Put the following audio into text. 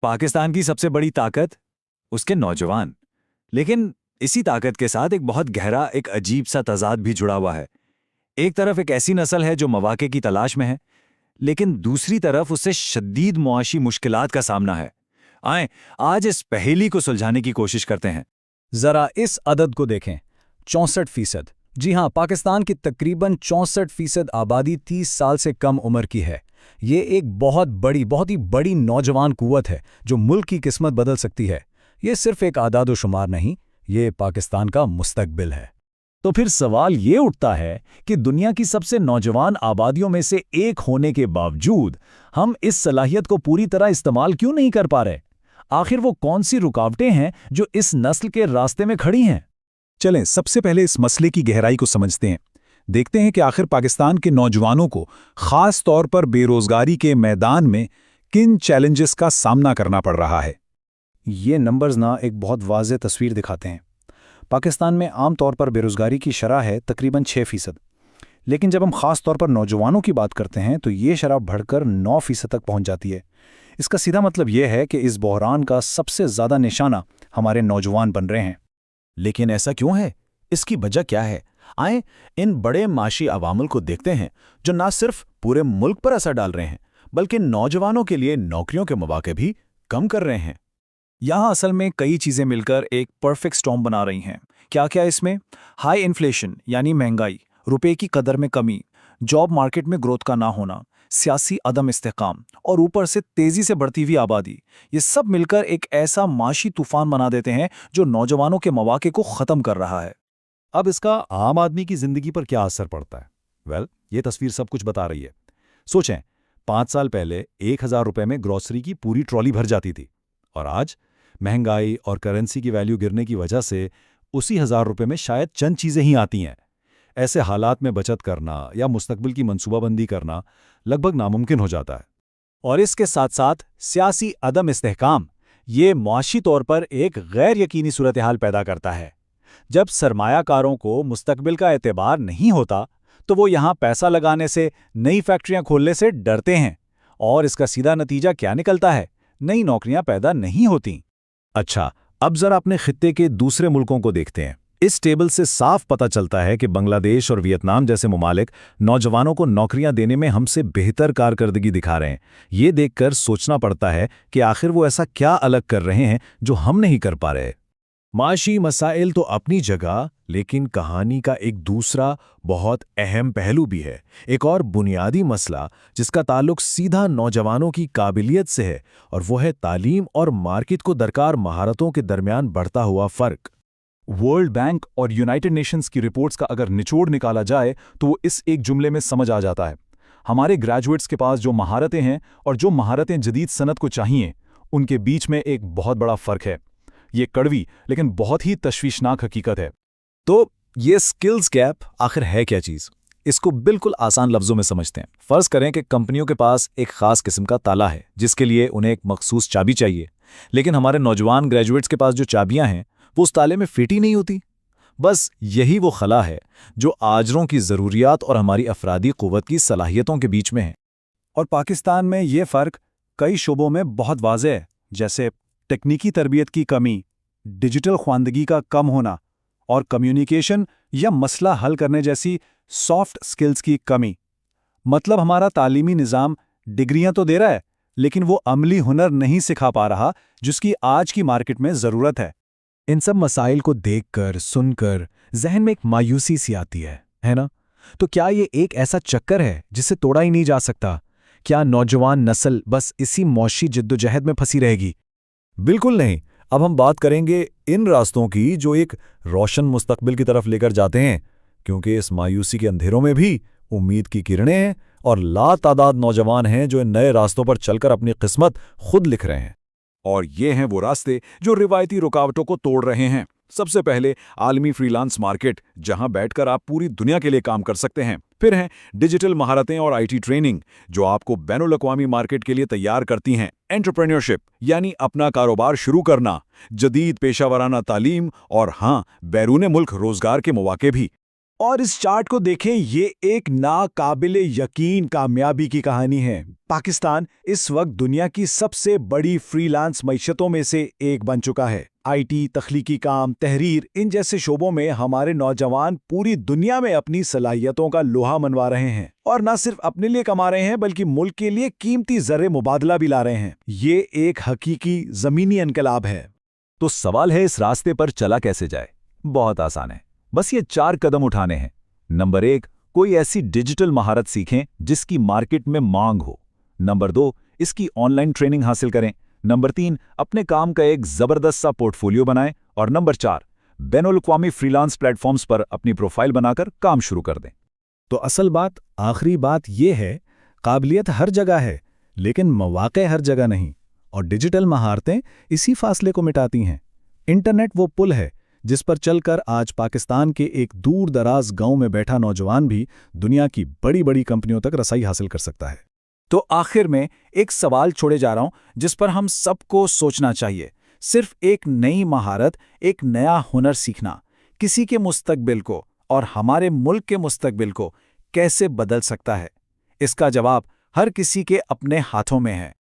पाकिस्तान की सबसे बड़ी ताकत उसके नौजवान। लेकिन इसी ताकत के साथ एक बहुत गहरा, एक अजीब सा तजाद भी जुड़ा हुआ है। एक तरफ एक ऐसी नस्ल है जो मौके की तलाश में है, लेकिन दूसरी तरफ उससे शदीद मुआशी मुश्किलात का सामना है। आए आज इस पहेली को सुलझाने की कोशिश करते हैं। जरा इस अदद को देखें, 64%। जी हां, पाकिस्तान की तकरीबन 64% आबादी 30 साल से कम उम्र की है। ये एक बहुत ही बड़ी नौजवान कुव्वत है जो मुल्क की किस्मत बदल सकती है। ये सिर्फ एक आदाद शुमार नहीं, ये पाकिस्तान का मुस्तकबिल है। तो फिर सवाल ये उठता है कि दुनिया की सबसे नौजवान आबादियों में से एक होने के बावजूद हम इस सलाहियत को पूरी तरह इस्तेमाल क्यों नहीं कर पा रहे? आखिर वो कौन सी रुकावटें हैं जो इस नस्ल के रास्ते में खड़ी हैं? चलें सबसे पहले इस मसले की गहराई को समझते हैं। देखते हैं कि आखिर पाकिस्तान के नौजवानों को खास तौर पर बेरोजगारी के मैदान में किन चैलेंजेस का सामना करना पड़ रहा है। ये नंबर्स एक बहुत वाज़ेह तस्वीर दिखाते हैं। पाकिस्तान में आम तौर पर बेरोज़गारी की शरह है तकरीबन 6%, लेकिन जब हम ख़ास तौर पर नौजवानों की बात करते हैं तो ये शरह बढ़कर 9% तक पहुंच जाती है। इसका सीधा मतलब ये है कि इस बहरान का सबसे ज़्यादा निशाना हमारे नौजवान बन रहे हैं। लेकिन ऐसा क्यों है? इसकी वजह क्या है? आए इन बड़े माशी अवामुल को देखते हैं जो न सिर्फ पूरे मुल्क पर असर डाल रहे हैं बल्कि नौजवानों के लिए नौकरियों के मौके भी कम कर रहे हैं। यहाँ असल में कई चीज़ें मिलकर एक परफेक्ट स्टॉर्म बना रही हैं। क्या क्या इसमें? हाई इन्फ्लेशन यानी महंगाई, रुपए की कदर में कमी, जॉब मार्केट में ग्रोथ का ना होना, सियासी अदम इस्तेकाम और ऊपर से तेज़ी से बढ़ती हुई आबादी, ये सब मिलकर एक ऐसा माशी तूफान बना देते हैं जो नौजवानों के मौके को ख़त्म कर रहा है। अब इसका आम आदमी की जिंदगी पर क्या असर पड़ता है? ये तस्वीर सब कुछ बता रही है। सोचें, 5 साल पहले 1000 रुपए में ग्रॉसरी की पूरी ट्रॉली भर जाती थी, और आज महंगाई और करेंसी की वैल्यू गिरने की वजह से उसी 1000 रुपए में शायद चंद चीजें ही आती हैं। ऐसे हालात में बचत करना या मुस्तकबिल की मंसूबाबंदी करना लगभग नामुमकिन हो जाता है। और इसके साथ साथ सियासी अदम इस्तेहकाम, ये मुआशी तौर पर एक गैर यकीनी सूरत-ए-हाल पैदा करता है। जब सरमायाकारों को मुस्तकबिल का एतबार नहीं होता तो वो यहाँ पैसा लगाने से, नई फैक्ट्रियां खोलने से डरते हैं, और इसका सीधा नतीजा क्या निकलता है? नई नौकरियां पैदा नहीं होती। अच्छा, अब जरा अपने खित्ते के दूसरे मुल्कों को देखते हैं। इस टेबल से साफ पता चलता है कि बांग्लादेश और वियतनाम जैसे ममालिक नौजवानों को नौकरियां देने में हमसे बेहतर कारकर्दगी दिखा रहे हैं। ये देखकर सोचना पड़ता है कि आखिर वो ऐसा क्या अलग कर रहे हैं जो हम नहीं कर पा रहे। माशी मसाइल तो अपनी जगह, लेकिन कहानी का एक दूसरा बहुत अहम पहलू भी है। एक और बुनियादी मसला जिसका ताल्लुक सीधा नौजवानों की काबिलियत से है, और वो है तालीम और मार्केट को दरकार महारतों के दरमियान बढ़ता हुआ फ़र्क। वर्ल्ड बैंक और यूनाइटेड नेशंस की रिपोर्ट्स का अगर निचोड़ निकाला जाए तो वो इस एक जुमले में समझ आ जाता है। हमारे ग्रेजुएट्स के पास जो महारतें हैं और जो महारतें जदीद सनत को चाहिए, उनके बीच में एक बहुत बड़ा फ़र्क है। ये कड़वी लेकिन बहुत ही तशवीशनाक हकीकत है। तो ये स्किल्स गैप आखिर है क्या चीज़? इसको बिल्कुल आसान लफ्ज़ों में समझते हैं। फ़र्ज़ करें कि कंपनियों के पास एक ख़ास किस्म का ताला है जिसके लिए उन्हें एक मखसूस चाबी चाहिए, लेकिन हमारे नौजवान ग्रेजुएट्स के पास जो चाबियां हैं वो उस ताले में फिट ही नहीं होती। बस यही वो खला है जो आजरों की ज़रूरियात और हमारी अफरादी क़ुव्वत की सलाहियतों के बीच में है। और पाकिस्तान में ये फ़र्क कई शोबों में बहुत वाज़ेह है, जैसे तकनीकी तरबियत की कमी, डिजिटल ख्वांदगी का कम होना, और कम्युनिकेशन या मसला हल करने जैसी सॉफ्ट स्किल्स की कमी। मतलब हमारा तालीमी निज़ाम डिग्रियां तो दे रहा है, लेकिन वो अमली हुनर नहीं सिखा पा रहा जिसकी आज की मार्केट में ज़रूरत है। इन सब मसाइल को देखकर, सुनकर जहन में एक मायूसी सी आती है ना? तो क्या ये एक ऐसा चक्कर है जिसे तोड़ा ही नहीं जा सकता? क्या नौजवान नस्ल बस इसी मौशी जिद्दोजहद में फंसी रहेगी? बिल्कुल नहीं। अब हम बात करेंगे इन रास्तों की जो एक रोशन मुस्तकबिल की तरफ लेकर जाते हैं, क्योंकि इस मायूसी के अंधेरों में भी उम्मीद की किरणें हैं और लातादाद नौजवान हैं जो इन नए रास्तों पर चलकर अपनी किस्मत खुद लिख रहे हैं। और ये हैं वो रास्ते जो रिवायती रुकावटों को तोड़ रहे हैं। सबसे पहले आलमी फ्रीलांस मार्केट, जहां बैठकर आप पूरी दुनिया के लिए काम कर सकते हैं। फिर हैं डिजिटल महारतें और आईटी ट्रेनिंग जो आपको बैनुल अक़वामी मार्केट के लिए तैयार करती हैं। एंटरप्रेन्योरशिप यानी अपना कारोबार शुरू करना, जदीद पेशा वराना तालीम और हाँ, बैरूने मुल्क रोजगार के मौके भी। और इस चार्ट को देखें, ये एक नाकाबिले यकीन कामयाबी की कहानी है। पाकिस्तान इस वक्त दुनिया की सबसे बड़ी फ्रीलांस मईशतों में से एक बन चुका है। आईटी, तख्लीकी काम, तहरीर, इन जैसे शोबों में हमारे नौजवान पूरी दुनिया में अपनी सलाहियतों का लोहा मनवा रहे हैं, और न सिर्फ अपने लिए कमा रहे हैं बल्कि मुल्क के लिए कीमती ज़र्रे मुबादला भी ला रहे हैं। ये एक हकीकी ज़मीनी इनकलाब है। तो सवाल है, इस रास्ते पर चला कैसे जाए? बहुत आसान है, बस ये 4 कदम उठाने हैं। नंबर 1, कोई ऐसी डिजिटल महारत सीखें जिसकी मार्केट में मांग हो। नंबर 2, इसकी ऑनलाइन ट्रेनिंग हासिल करें। नंबर 3, अपने काम का एक जबरदस्त सा पोर्टफोलियो बनाएं। और नंबर 4, बैनुल-अक़वामी फ्रीलांस प्लेटफॉर्म्स पर अपनी प्रोफाइल बनाकर काम शुरू कर दें। तो असल बात, आखिरी बात ये है, काबिलियत हर जगह है लेकिन मौक़े हर जगह नहीं, और डिजिटल महारतें इसी फासले को मिटाती हैं। इंटरनेट वो पुल है जिस पर चलकर आज पाकिस्तान के एक दूर दराज गांव में बैठा नौजवान भी दुनिया की बड़ी बड़ी कंपनियों तक रसाई हासिल कर सकता है। तो आखिर में एक सवाल छोड़े जा रहा हूं जिस पर हम सबको सोचना चाहिए। सिर्फ एक नई महारत, एक नया हुनर सीखना किसी के मुस्तकबिल को और हमारे मुल्क के मुस्तकबिल को कैसे बदल सकता है? इसका जवाब हर किसी के अपने हाथों में है।